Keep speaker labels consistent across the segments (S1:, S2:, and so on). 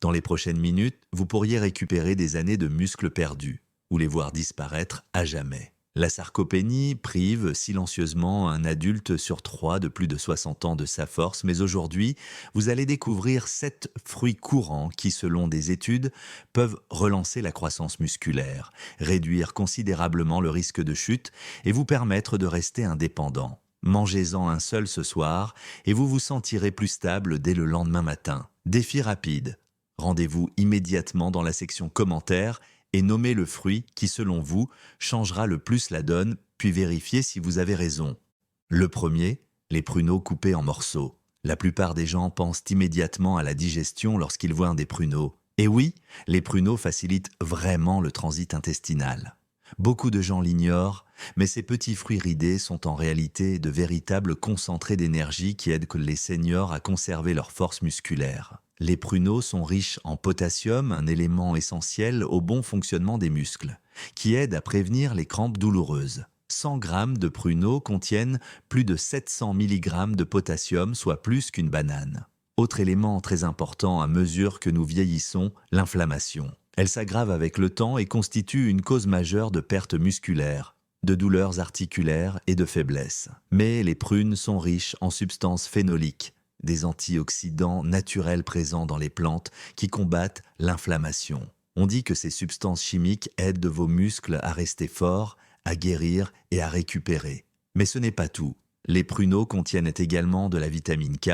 S1: Dans les prochaines minutes, vous pourriez récupérer des années de muscles perdus, ou les voir disparaître à jamais. La sarcopénie prive silencieusement un adulte sur 3 de plus de 60 ans de sa force, mais aujourd'hui, vous allez découvrir 7 fruits courants qui, selon des études, peuvent relancer la croissance musculaire, réduire considérablement le risque de chute et vous permettre de rester indépendant. Mangez-en un seul ce soir et vous vous sentirez plus stable dès le lendemain matin. Défi rapide. Rendez-vous immédiatement dans la section commentaires et nommez le fruit qui, selon vous, changera le plus la donne, puis vérifiez si vous avez raison. Le premier, les pruneaux coupés en morceaux. La plupart des gens pensent immédiatement à la digestion lorsqu'ils voient des pruneaux. Et oui, les pruneaux facilitent vraiment le transit intestinal. Beaucoup de gens l'ignorent, mais ces petits fruits ridés sont en réalité de véritables concentrés d'énergie qui aident les seniors à conserver leur force musculaire. Les pruneaux sont riches en potassium, un élément essentiel au bon fonctionnement des muscles, qui aide à prévenir les crampes douloureuses. 100 grammes de pruneaux contiennent plus de 700 mg de potassium, soit plus qu'une banane. Autre élément très important à mesure que nous vieillissons, l'inflammation. Elle s'aggrave avec le temps et constitue une cause majeure de pertes musculaires, de douleurs articulaires et de faiblesse. Mais les prunes sont riches en substances phénoliques, des antioxydants naturels présents dans les plantes qui combattent l'inflammation. On dit que ces substances chimiques aident vos muscles à rester forts, à guérir et à récupérer. Mais ce n'est pas tout. Les pruneaux contiennent également de la vitamine K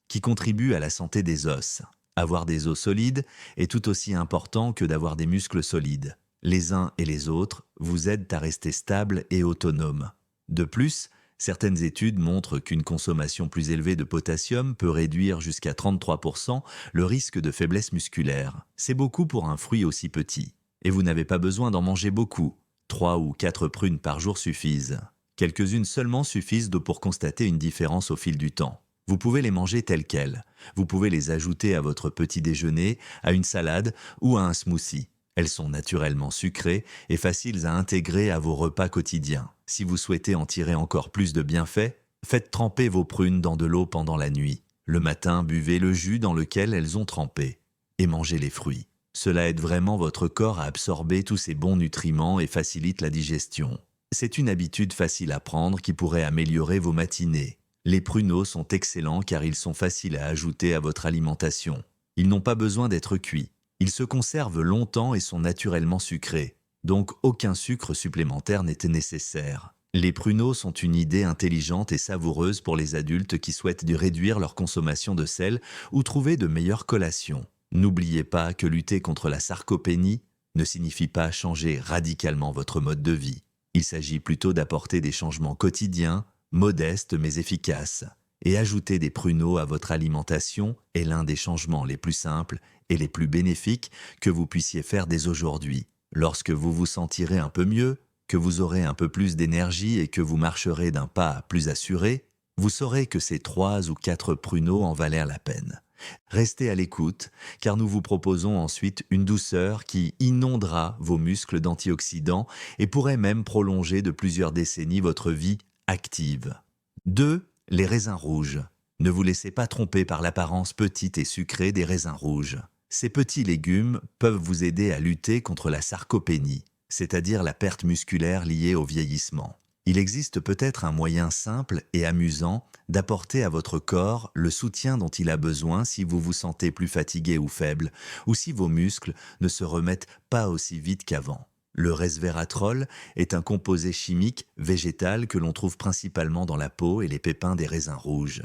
S1: qui contribue à la santé des os. Avoir des os solides est tout aussi important que d'avoir des muscles solides. Les uns et les autres vous aident à rester stable et autonome. De plus, certaines études montrent qu'une consommation plus élevée de potassium peut réduire jusqu'à 33% le risque de faiblesse musculaire. C'est beaucoup pour un fruit aussi petit. Et vous n'avez pas besoin d'en manger beaucoup. 3 ou 4 prunes par jour suffisent. Quelques-unes seulement suffisent pour constater une différence au fil du temps. Vous pouvez les manger telles quelles. Vous pouvez les ajouter à votre petit déjeuner, à une salade ou à un smoothie. Elles sont naturellement sucrées et faciles à intégrer à vos repas quotidiens. Si vous souhaitez en tirer encore plus de bienfaits, faites tremper vos prunes dans de l'eau pendant la nuit. Le matin, buvez le jus dans lequel elles ont trempé et mangez les fruits. Cela aide vraiment votre corps à absorber tous ces bons nutriments et facilite la digestion. C'est une habitude facile à prendre qui pourrait améliorer vos matinées. Les pruneaux sont excellents car ils sont faciles à ajouter à votre alimentation. Ils n'ont pas besoin d'être cuits. Ils se conservent longtemps et sont naturellement sucrés. Donc aucun sucre supplémentaire n'était nécessaire. Les pruneaux sont une idée intelligente et savoureuse pour les adultes qui souhaitent réduire leur consommation de sel ou trouver de meilleures collations. N'oubliez pas que lutter contre la sarcopénie ne signifie pas changer radicalement votre mode de vie. Il s'agit plutôt d'apporter des changements quotidiens, modeste mais efficace, et ajouter des pruneaux à votre alimentation est l'un des changements les plus simples et les plus bénéfiques que vous puissiez faire dès aujourd'hui. Lorsque vous vous sentirez un peu mieux, que vous aurez un peu plus d'énergie et que vous marcherez d'un pas plus assuré, vous saurez que ces 3 ou 4 pruneaux en valèrent la peine. Restez à l'écoute, car nous vous proposons ensuite une douceur qui inondera vos muscles d'antioxydants et pourrait même prolonger de plusieurs décennies votre vie active. 2. Les raisins rouges. Ne vous laissez pas tromper par l'apparence petite et sucrée des raisins rouges. Ces petits légumes peuvent vous aider à lutter contre la sarcopénie, c'est-à-dire la perte musculaire liée au vieillissement. Il existe peut-être un moyen simple et amusant d'apporter à votre corps le soutien dont il a besoin si vous vous sentez plus fatigué ou faible, ou si vos muscles ne se remettent pas aussi vite qu'avant. Le resveratrol est un composé chimique végétal que l'on trouve principalement dans la peau et les pépins des raisins rouges.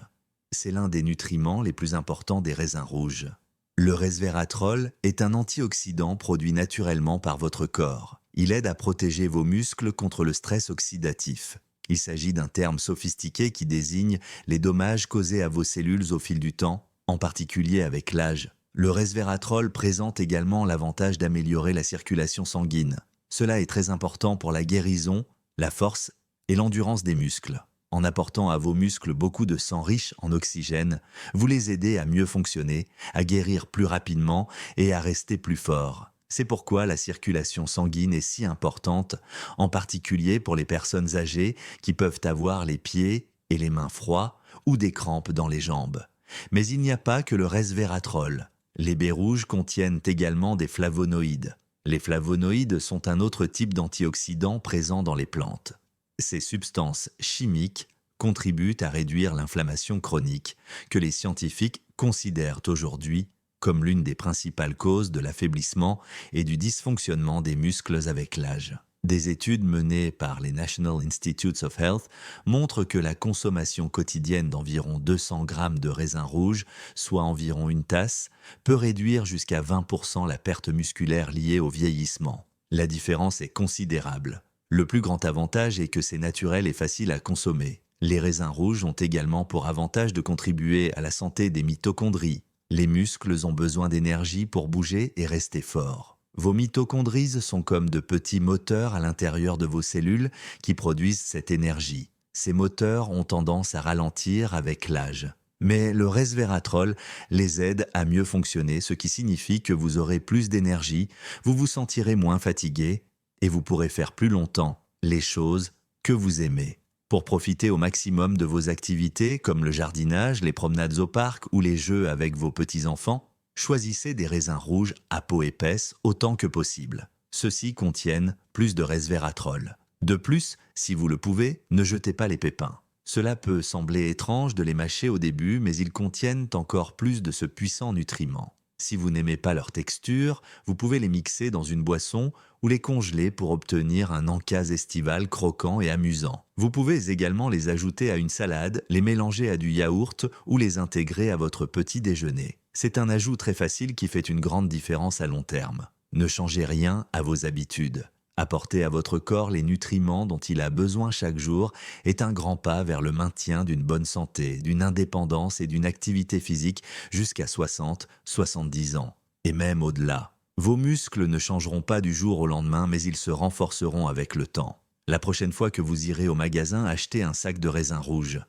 S1: C'est l'un des nutriments les plus importants des raisins rouges. Le resveratrol est un antioxydant produit naturellement par votre corps. Il aide à protéger vos muscles contre le stress oxydatif. Il s'agit d'un terme sophistiqué qui désigne les dommages causés à vos cellules au fil du temps, en particulier avec l'âge. Le resveratrol présente également l'avantage d'améliorer la circulation sanguine. Cela est très important pour la guérison, la force et l'endurance des muscles. En apportant à vos muscles beaucoup de sang riche en oxygène, vous les aidez à mieux fonctionner, à guérir plus rapidement et à rester plus forts. C'est pourquoi la circulation sanguine est si importante, en particulier pour les personnes âgées qui peuvent avoir les pieds et les mains froids ou des crampes dans les jambes. Mais il n'y a pas que le resveratrol. Les baies rouges contiennent également des flavonoïdes. Les flavonoïdes sont un autre type d'antioxydants présents dans les plantes. Ces substances chimiques contribuent à réduire l'inflammation chronique, que les scientifiques considèrent aujourd'hui comme l'une des principales causes de l'affaiblissement et du dysfonctionnement des muscles avec l'âge. Des études menées par les National Institutes of Health montrent que la consommation quotidienne d'environ 200 grammes de raisins rouges, soit environ une tasse, peut réduire jusqu'à 20% la perte musculaire liée au vieillissement. La différence est considérable. Le plus grand avantage est que c'est naturel et facile à consommer. Les raisins rouges ont également pour avantage de contribuer à la santé des mitochondries. Les muscles ont besoin d'énergie pour bouger et rester forts. Vos mitochondries sont comme de petits moteurs à l'intérieur de vos cellules qui produisent cette énergie. Ces moteurs ont tendance à ralentir avec l'âge. Mais le resveratrol les aide à mieux fonctionner, ce qui signifie que vous aurez plus d'énergie, vous vous sentirez moins fatigué et vous pourrez faire plus longtemps les choses que vous aimez. Pour profiter au maximum de vos activités comme le jardinage, les promenades au parc ou les jeux avec vos petits-enfants, choisissez des raisins rouges à peau épaisse autant que possible. Ceux-ci contiennent plus de resveratrol. De plus, si vous le pouvez, ne jetez pas les pépins. Cela peut sembler étrange de les mâcher au début, mais ils contiennent encore plus de ce puissant nutriment. Si vous n'aimez pas leur texture, vous pouvez les mixer dans une boisson ou les congeler pour obtenir un encas estival croquant et amusant. Vous pouvez également les ajouter à une salade, les mélanger à du yaourt ou les intégrer à votre petit déjeuner. C'est un ajout très facile qui fait une grande différence à long terme. Ne changez rien à vos habitudes. Apporter à votre corps les nutriments dont il a besoin chaque jour est un grand pas vers le maintien d'une bonne santé, d'une indépendance et d'une activité physique jusqu'à 60-70 ans. Et même au-delà. Vos muscles ne changeront pas du jour au lendemain, mais ils se renforceront avec le temps. La prochaine fois que vous irez au magasin, achetez un sac de raisins rouges.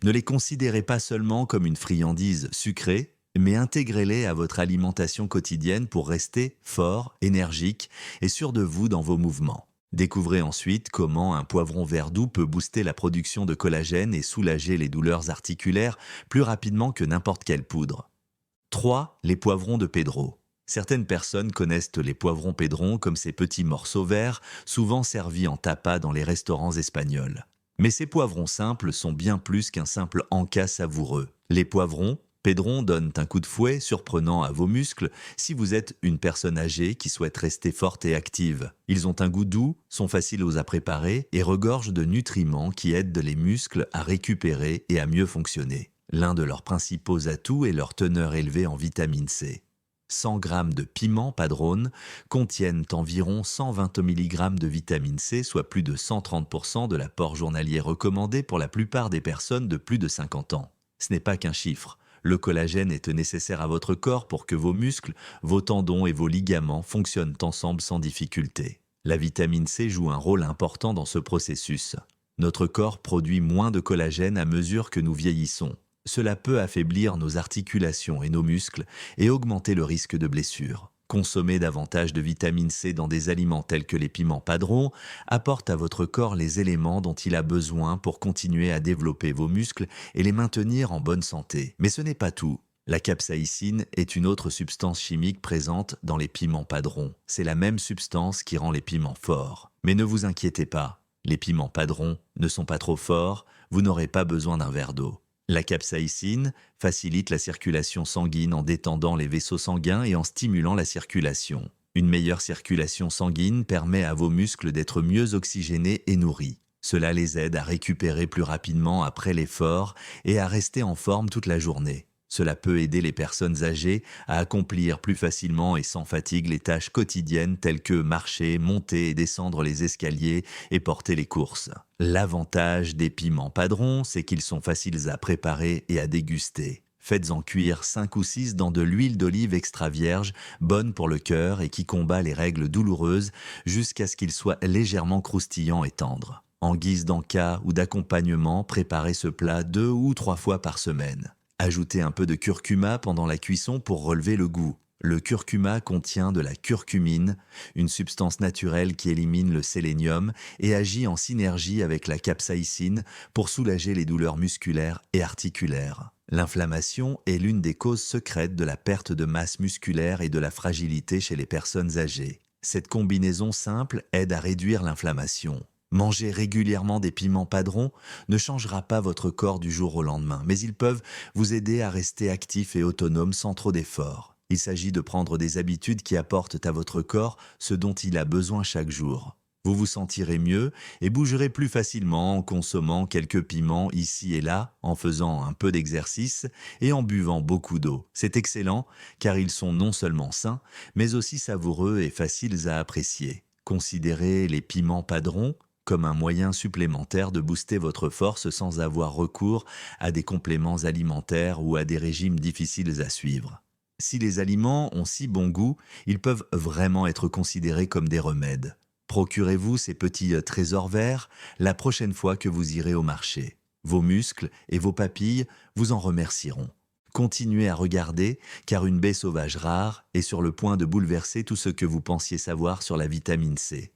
S1: Ne les considérez pas seulement comme une friandise sucrée, mais intégrez-les à votre alimentation quotidienne pour rester fort, énergique et sûr de vous dans vos mouvements. Découvrez ensuite comment un poivron vert doux peut booster la production de collagène et soulager les douleurs articulaires plus rapidement que n'importe quelle poudre. 3. Les poivrons de Pedro. Certaines personnes connaissent les poivrons Pedron comme ces petits morceaux verts, souvent servis en tapas dans les restaurants espagnols. Mais ces poivrons simples sont bien plus qu'un simple encas savoureux. Les poivrons Pedron donnent un coup de fouet surprenant à vos muscles si vous êtes une personne âgée qui souhaite rester forte et active. Ils ont un goût doux, sont faciles à préparer et regorgent de nutriments qui aident les muscles à récupérer et à mieux fonctionner. L'un de leurs principaux atouts est leur teneur élevée en vitamine C. 100 g de piment padrone contiennent environ 120 mg de vitamine C, soit plus de 130% de l'apport journalier recommandé pour la plupart des personnes de plus de 50 ans. Ce n'est pas qu'un chiffre. Le collagène est nécessaire à votre corps pour que vos muscles, vos tendons et vos ligaments fonctionnent ensemble sans difficulté. La vitamine C joue un rôle important dans ce processus. Notre corps produit moins de collagène à mesure que nous vieillissons. Cela peut affaiblir nos articulations et nos muscles et augmenter le risque de blessures. Consommer davantage de vitamine C dans des aliments tels que les piments padrons apporte à votre corps les éléments dont il a besoin pour continuer à développer vos muscles et les maintenir en bonne santé. Mais ce n'est pas tout. La capsaïcine est une autre substance chimique présente dans les piments padrons. C'est la même substance qui rend les piments forts. Mais ne vous inquiétez pas, les piments padrons ne sont pas trop forts, vous n'aurez pas besoin d'un verre d'eau. La capsaïcine facilite la circulation sanguine en détendant les vaisseaux sanguins et en stimulant la circulation. Une meilleure circulation sanguine permet à vos muscles d'être mieux oxygénés et nourris. Cela les aide à récupérer plus rapidement après l'effort et à rester en forme toute la journée. Cela peut aider les personnes âgées à accomplir plus facilement et sans fatigue les tâches quotidiennes telles que marcher, monter et descendre les escaliers et porter les courses. L'avantage des piments padrons, c'est qu'ils sont faciles à préparer et à déguster. Faites-en cuire 5 ou 6 dans de l'huile d'olive extra vierge, bonne pour le cœur et qui combat les règles douloureuses jusqu'à ce qu'ils soient légèrement croustillants et tendres. En guise d'encas ou d'accompagnement, préparez ce plat 2 ou 3 fois par semaine. Ajoutez un peu de curcuma pendant la cuisson pour relever le goût. le curcuma contient de la curcumine, une substance naturelle qui élimine le sélénium et agit en synergie avec la capsaïcine pour soulager les douleurs musculaires et articulaires. L'inflammation est l'une des causes secrètes de la perte de masse musculaire et de la fragilité chez les personnes âgées. Cette combinaison simple aide à réduire l'inflammation. Manger régulièrement des piments padrons ne changera pas votre corps du jour au lendemain, mais ils peuvent vous aider à rester actif et autonome sans trop d'efforts. Il s'agit de prendre des habitudes qui apportent à votre corps ce dont il a besoin chaque jour. Vous vous sentirez mieux et bougerez plus facilement en consommant quelques piments ici et là, en faisant un peu d'exercice et en buvant beaucoup d'eau. C'est excellent car ils sont non seulement sains, mais aussi savoureux et faciles à apprécier. Considérez les piments padrons comme un moyen supplémentaire de booster votre force sans avoir recours à des compléments alimentaires ou à des régimes difficiles à suivre. Si les aliments ont si bon goût, ils peuvent vraiment être considérés comme des remèdes. Procurez-vous ces petits trésors verts la prochaine fois que vous irez au marché. Vos muscles et vos papilles vous en remercieront. Continuez à regarder, car une baie sauvage rare est sur le point de bouleverser tout ce que vous pensiez savoir sur la vitamine C.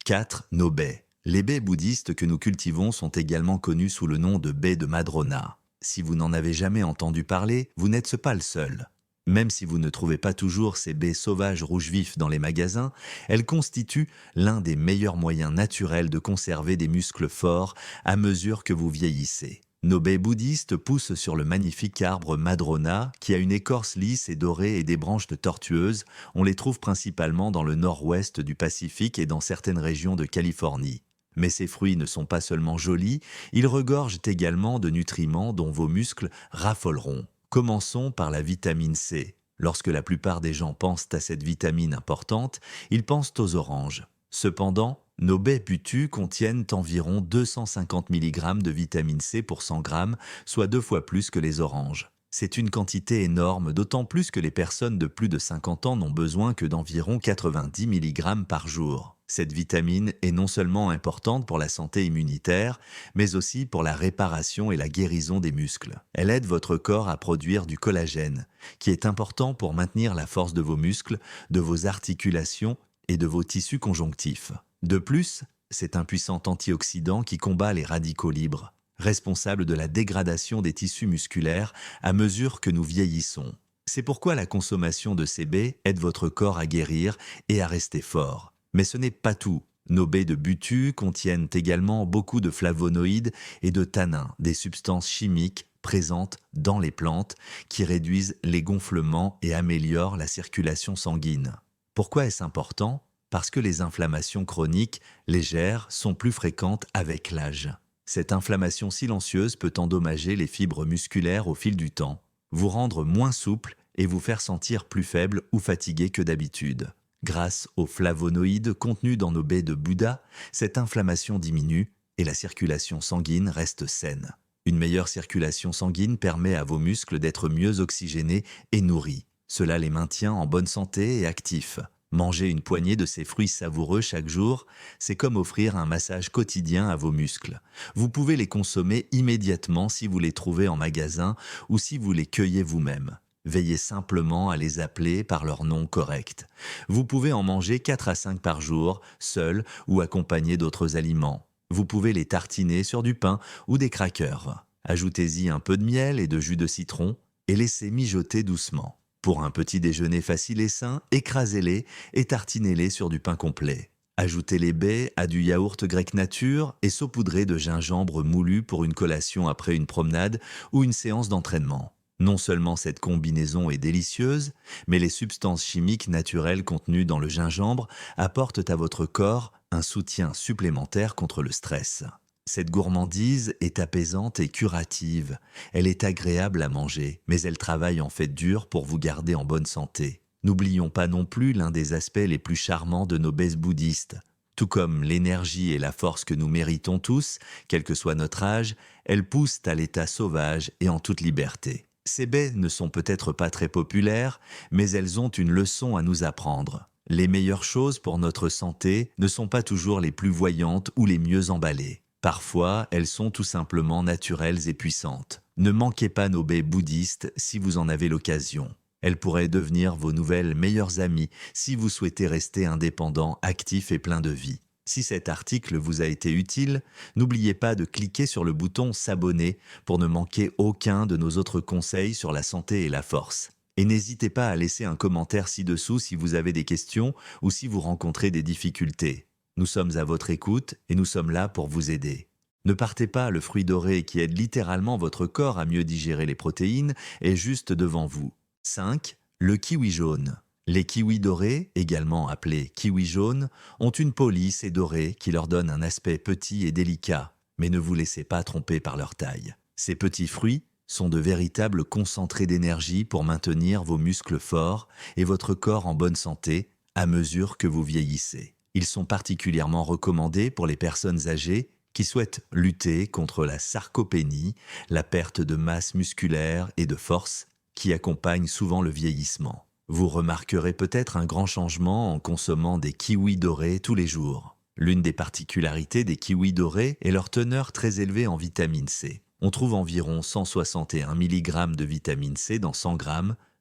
S1: 4. Nos baies. Les baies bouddhistes que nous cultivons sont également connues sous le nom de baies de Madrona. Si vous n'en avez jamais entendu parler, vous n'êtes pas le seul. Même si vous ne trouvez pas toujours ces baies sauvages rouge vif dans les magasins, elles constituent l'un des meilleurs moyens naturels de conserver des muscles forts à mesure que vous vieillissez. Nos baies bouddhistes poussent sur le magnifique arbre Madrona qui a une écorce lisse et dorée et des branches de tortueuses. On les trouve principalement dans le nord-ouest du Pacifique et dans certaines régions de Californie. Mais ces fruits ne sont pas seulement jolis, ils regorgent également de nutriments dont vos muscles raffoleront. Commençons par la vitamine C. Lorsque la plupart des gens pensent à cette vitamine importante, ils pensent aux oranges. Cependant, nos baies butu contiennent environ 250 mg de vitamine C pour 100 g, soit 2 fois plus que les oranges. C'est une quantité énorme, d'autant plus que les personnes de plus de 50 ans n'ont besoin que d'environ 90 mg par jour. Cette vitamine est non seulement importante pour la santé immunitaire, mais aussi pour la réparation et la guérison des muscles. Elle aide votre corps à produire du collagène, qui est important pour maintenir la force de vos muscles, de vos articulations et de vos tissus conjonctifs. De plus, c'est un puissant antioxydant qui combat les radicaux libres, responsable de la dégradation des tissus musculaires à mesure que nous vieillissons. C'est pourquoi la consommation de ces baies aide votre corps à guérir et à rester fort. Mais ce n'est pas tout. Nos baies de butu contiennent également beaucoup de flavonoïdes et de tannins, des substances chimiques présentes dans les plantes qui réduisent les gonflements et améliorent la circulation sanguine. Pourquoi est-ce important ? Parce que les inflammations chroniques légères sont plus fréquentes avec l'âge. Cette inflammation silencieuse peut endommager les fibres musculaires au fil du temps, vous rendre moins souple et vous faire sentir plus faible ou fatigué que d'habitude. Grâce aux flavonoïdes contenus dans nos baies de Bouddha, cette inflammation diminue et la circulation sanguine reste saine. Une meilleure circulation sanguine permet à vos muscles d'être mieux oxygénés et nourris. Cela les maintient en bonne santé et actifs. Manger une poignée de ces fruits savoureux chaque jour, c'est comme offrir un massage quotidien à vos muscles. Vous pouvez les consommer immédiatement si vous les trouvez en magasin ou si vous les cueillez vous-même. Veillez simplement à les appeler par leur nom correct. Vous pouvez en manger 4 à 5 par jour, seul ou accompagné d'autres aliments. Vous pouvez les tartiner sur du pain ou des crackers. Ajoutez-y un peu de miel et de jus de citron et laissez mijoter doucement. Pour un petit déjeuner facile et sain, écrasez-les et tartinez-les sur du pain complet. Ajoutez les baies à du yaourt grec nature et saupoudrez de gingembre moulu pour une collation après une promenade ou une séance d'entraînement. Non seulement cette combinaison est délicieuse, mais les substances chimiques naturelles contenues dans le gingembre apportent à votre corps un soutien supplémentaire contre le stress. Cette gourmandise est apaisante et curative. Elle est agréable à manger, mais elle travaille en fait dur pour vous garder en bonne santé. N'oublions pas non plus l'un des aspects les plus charmants de nos baies bouddhistes. Tout comme l'énergie et la force que nous méritons tous, quel que soit notre âge, elles poussent à l'état sauvage et en toute liberté. Ces baies ne sont peut-être pas très populaires, mais elles ont une leçon à nous apprendre. Les meilleures choses pour notre santé ne sont pas toujours les plus voyantes ou les mieux emballées. Parfois, elles sont tout simplement naturelles et puissantes. Ne manquez pas nos baies bouddhistes si vous en avez l'occasion. Elles pourraient devenir vos nouvelles meilleures amies si vous souhaitez rester indépendant, actif et plein de vie. Si cet article vous a été utile, n'oubliez pas de cliquer sur le bouton s'abonner pour ne manquer aucun de nos autres conseils sur la santé et la force. Et n'hésitez pas à laisser un commentaire ci-dessous si vous avez des questions ou si vous rencontrez des difficultés. Nous sommes à votre écoute et nous sommes là pour vous aider. Ne partez pas, le fruit doré qui aide littéralement votre corps à mieux digérer les protéines est juste devant vous. 5. Le kiwi jaune. Les kiwis dorés, également appelés kiwis jaunes, ont une peau lisse et dorée qui leur donne un aspect petit et délicat, mais ne vous laissez pas tromper par leur taille. Ces petits fruits sont de véritables concentrés d'énergie pour maintenir vos muscles forts et votre corps en bonne santé à mesure que vous vieillissez. Ils sont particulièrement recommandés pour les personnes âgées qui souhaitent lutter contre la sarcopénie, la perte de masse musculaire et de force qui accompagne souvent le vieillissement. Vous remarquerez peut-être un grand changement en consommant des kiwis dorés tous les jours. L'une des particularités des kiwis dorés est leur teneur très élevée en vitamine C. On trouve environ 161 mg de vitamine C dans 100 g,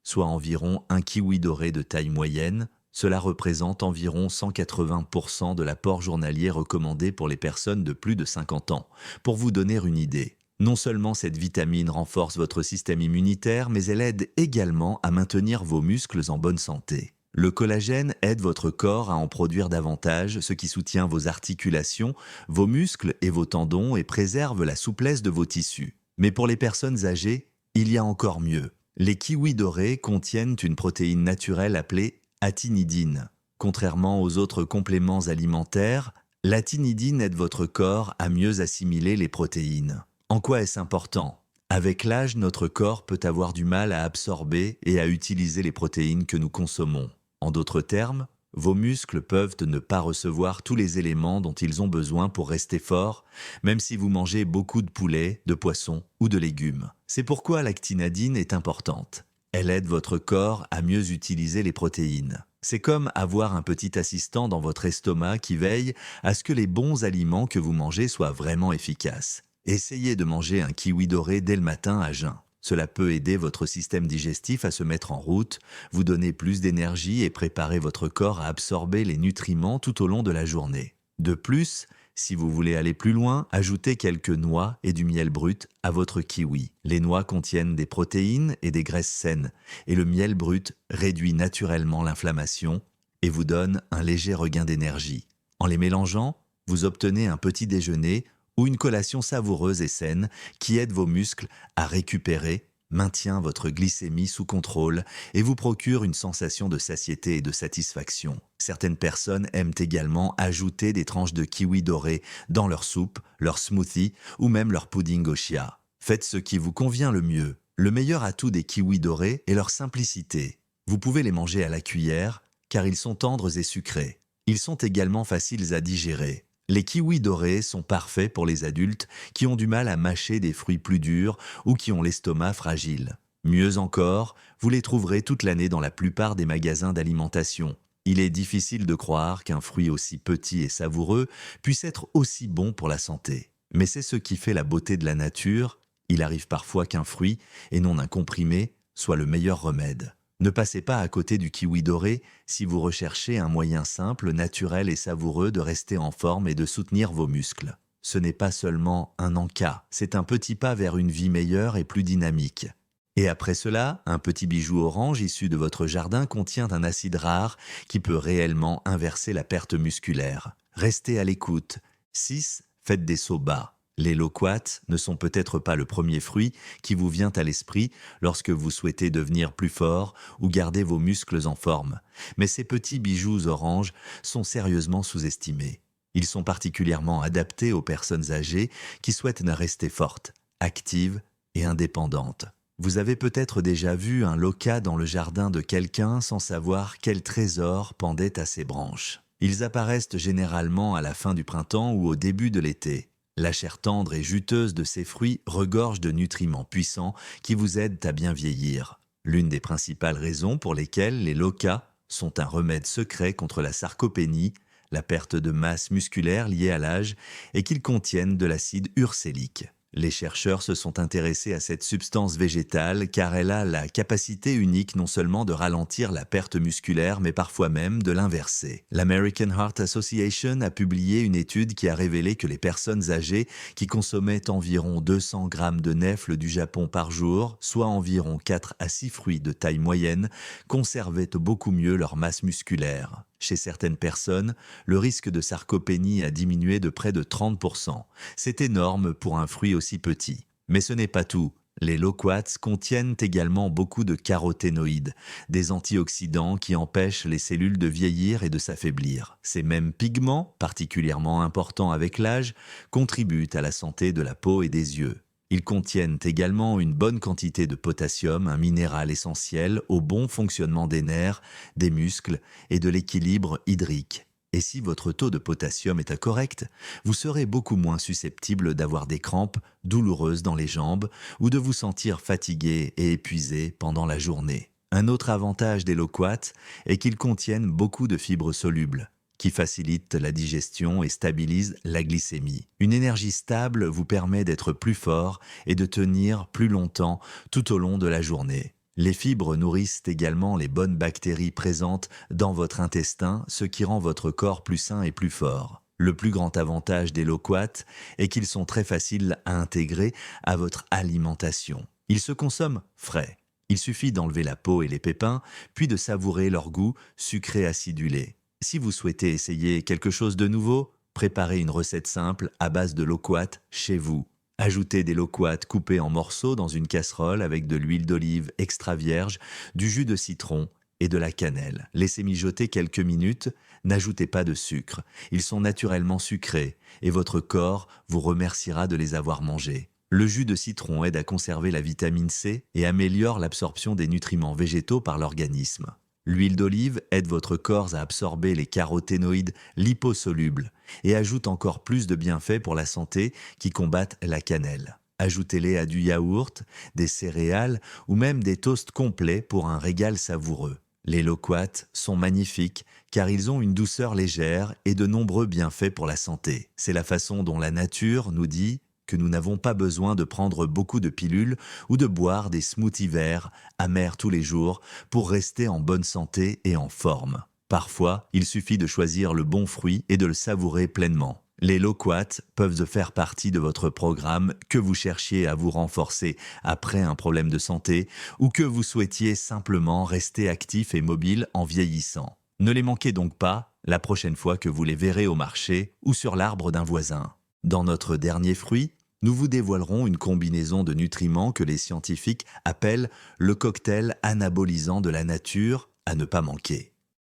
S1: soit environ un kiwi doré de taille moyenne. Cela représente environ 180% de l'apport journalier recommandé pour les personnes de plus de 50 ans. Pour vous donner une idée, non seulement cette vitamine renforce votre système immunitaire, mais elle aide également à maintenir vos muscles en bonne santé. Le collagène aide votre corps à en produire davantage, ce qui soutient vos articulations, vos muscles et vos tendons et préserve la souplesse de vos tissus. Mais pour les personnes âgées, il y a encore mieux. Les kiwis dorés contiennent une protéine naturelle appelée atinidine. Contrairement aux autres compléments alimentaires, l'atinidine aide votre corps à mieux assimiler les protéines. En quoi est-ce important ? Avec l'âge, notre corps peut avoir du mal à absorber et à utiliser les protéines que nous consommons. En d'autres termes, vos muscles peuvent ne pas recevoir tous les éléments dont ils ont besoin pour rester forts, même si vous mangez beaucoup de poulet, de poisson ou de légumes. C'est pourquoi l'actinidine est importante. Elle aide votre corps à mieux utiliser les protéines. C'est comme avoir un petit assistant dans votre estomac qui veille à ce que les bons aliments que vous mangez soient vraiment efficaces. Essayez de manger un kiwi doré dès le matin à jeun. Cela peut aider votre système digestif à se mettre en route, vous donner plus d'énergie et préparer votre corps à absorber les nutriments tout au long de la journée. De plus, si vous voulez aller plus loin, ajoutez quelques noix et du miel brut à votre kiwi. Les noix contiennent des protéines et des graisses saines, et le miel brut réduit naturellement l'inflammation et vous donne un léger regain d'énergie. En les mélangeant, vous obtenez un petit déjeuner ou une collation savoureuse et saine qui aide vos muscles à récupérer, maintient votre glycémie sous contrôle et vous procure une sensation de satiété et de satisfaction. Certaines personnes aiment également ajouter des tranches de kiwi doré dans leur soupe, leur smoothie ou même leur pudding au chia. Faites ce qui vous convient le mieux. Le meilleur atout des kiwis dorés est leur simplicité. Vous pouvez les manger à la cuillère car ils sont tendres et sucrés. Ils sont également faciles à digérer. Les kiwis dorés sont parfaits pour les adultes qui ont du mal à mâcher des fruits plus durs ou qui ont l'estomac fragile. Mieux encore, vous les trouverez toute l'année dans la plupart des magasins d'alimentation. Il est difficile de croire qu'un fruit aussi petit et savoureux puisse être aussi bon pour la santé. Mais c'est ce qui fait la beauté de la nature. Il arrive parfois qu'un fruit, et non un comprimé, soit le meilleur remède. Ne passez pas à côté du kiwi doré si vous recherchez un moyen simple, naturel et savoureux de rester en forme et de soutenir vos muscles. Ce n'est pas seulement un encas, c'est un petit pas vers une vie meilleure et plus dynamique. Et après cela, un petit bijou orange issu de votre jardin contient un acide rare qui peut réellement inverser la perte musculaire. Restez à l'écoute. 6. Faites des sauts bas. Les loquats ne sont peut-être pas le premier fruit qui vous vient à l'esprit lorsque vous souhaitez devenir plus fort ou garder vos muscles en forme. Mais ces petits bijoux oranges sont sérieusement sous-estimés. Ils sont particulièrement adaptés aux personnes âgées qui souhaitent rester fortes, actives et indépendantes. Vous avez peut-être déjà vu un loquat dans le jardin de quelqu'un sans savoir quel trésor pendait à ses branches. Ils apparaissent généralement à la fin du printemps ou au début de l'été. La chair tendre et juteuse de ces fruits regorge de nutriments puissants qui vous aident à bien vieillir. L'une des principales raisons pour lesquelles les loquats sont un remède secret contre la sarcopénie, la perte de masse musculaire liée à l'âge, est qu'ils contiennent de l'acide ursélique. Les chercheurs se sont intéressés à cette substance végétale car elle a la capacité unique non seulement de ralentir la perte musculaire mais parfois même de l'inverser. L'American Heart Association a publié une étude qui a révélé que les personnes âgées qui consommaient environ 200 grammes de nèfles du Japon par jour, soit environ 4 à 6 fruits de taille moyenne, conservaient beaucoup mieux leur masse musculaire. Chez certaines personnes, le risque de sarcopénie a diminué de près de 30%. C'est énorme pour un fruit aussi petit. Mais ce n'est pas tout. Les loquats contiennent également beaucoup de caroténoïdes, des antioxydants qui empêchent les cellules de vieillir et de s'affaiblir. Ces mêmes pigments, particulièrement importants avec l'âge, contribuent à la santé de la peau et des yeux. Ils contiennent également une bonne quantité de potassium, un minéral essentiel au bon fonctionnement des nerfs, des muscles et de l'équilibre hydrique. Et si votre taux de potassium est correct, vous serez beaucoup moins susceptible d'avoir des crampes douloureuses dans les jambes ou de vous sentir fatigué et épuisé pendant la journée. Un autre avantage des loquats est qu'ils contiennent beaucoup de fibres solubles, qui facilite la digestion et stabilise la glycémie. Une énergie stable vous permet d'être plus fort et de tenir plus longtemps tout au long de la journée. Les fibres nourrissent également les bonnes bactéries présentes dans votre intestin, ce qui rend votre corps plus sain et plus fort. Le plus grand avantage des loquats est qu'ils sont très faciles à intégrer à votre alimentation. Ils se consomment frais. Il suffit d'enlever la peau et les pépins, puis de savourer leur goût sucré acidulé. Si vous souhaitez essayer quelque chose de nouveau, préparez une recette simple à base de loquats chez vous. Ajoutez des loquats coupés en morceaux dans une casserole avec de l'huile d'olive extra vierge, du jus de citron et de la cannelle. Laissez mijoter quelques minutes, n'ajoutez pas de sucre. Ils sont naturellement sucrés et votre corps vous remerciera de les avoir mangés. Le jus de citron aide à conserver la vitamine C et améliore l'absorption des nutriments végétaux par l'organisme. L'huile d'olive aide votre corps à absorber les caroténoïdes liposolubles et ajoute encore plus de bienfaits pour la santé qui combattent la cannelle. Ajoutez-les à du yaourt, des céréales ou même des toasts complets pour un régal savoureux. Les loquats sont magnifiques car ils ont une douceur légère et de nombreux bienfaits pour la santé. C'est la façon dont la nature nous dit que nous n'avons pas besoin de prendre beaucoup de pilules ou de boire des smoothies verts amers tous les jours pour rester en bonne santé et en forme. Parfois, il suffit de choisir le bon fruit et de le savourer pleinement. Les loquats peuvent faire partie de votre programme que vous cherchiez à vous renforcer après un problème de santé ou que vous souhaitiez simplement rester actif et mobile en vieillissant. Ne les manquez donc pas la prochaine fois que vous les verrez au marché ou sur l'arbre d'un voisin. Dans notre dernier fruit, nous vous dévoilerons une combinaison de nutriments que les scientifiques appellent le cocktail anabolisant de la nature à ne pas manquer.